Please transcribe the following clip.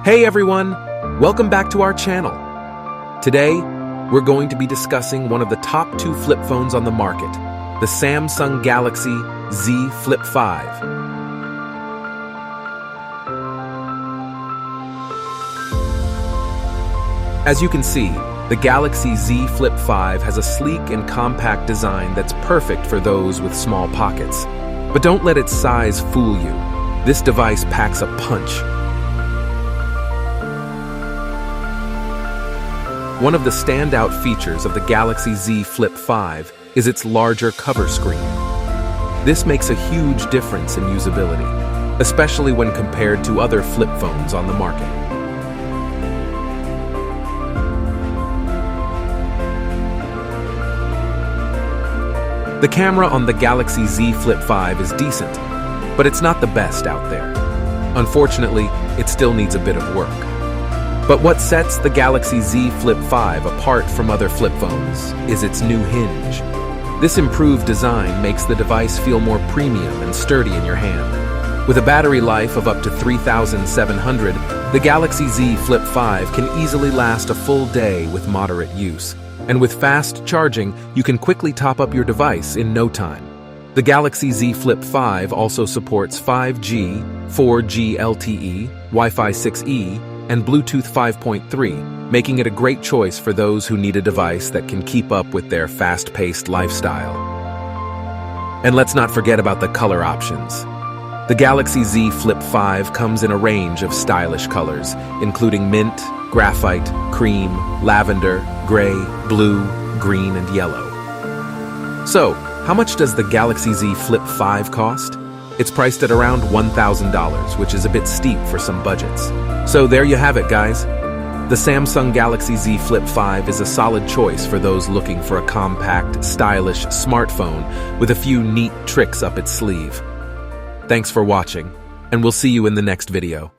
Hey everyone, welcome back to our channel. Today, we're going to be discussing one of the top 2 flip phones on the market, the Samsung Galaxy Z Flip 5. As you can see, the Galaxy Z Flip 5 has a sleek and compact design that's perfect for those with small pockets. But don't let its size fool you. This device packs a punch. One of the standout features of the Galaxy Z Flip 5 is its larger cover screen. This makes a huge difference in usability, especially when compared to other flip phones on the market. The camera on the Galaxy Z Flip 5 is decent, but it's not the best out there. Unfortunately, it still needs a bit of work. But what sets the Galaxy Z Flip 5 apart from other flip phones is its new hinge. This improved design makes the device feel more premium and sturdy in your hand. With a battery life of up to 3,700, the Galaxy Z Flip 5 can easily last a full day with moderate use. And with fast charging, you can quickly top up your device in no time. The Galaxy Z Flip 5 also supports 5G, 4G LTE, Wi-Fi 6E, and Bluetooth 5.3, making it a great choice for those who need a device that can keep up with their fast-paced lifestyle. And let's not forget about the color options. The Galaxy Z Flip 5 comes in a range of stylish colors, including mint, graphite, cream, lavender, gray, blue, green, and yellow. So, how much does the Galaxy Z Flip 5 cost? It's priced at around $1,000, which is a bit steep for some budgets. So there you have it, guys. The Samsung Galaxy Z Flip 5 is a solid choice for those looking for a compact, stylish smartphone with a few neat tricks up its sleeve. Thanks for watching, and we'll see you in the next video.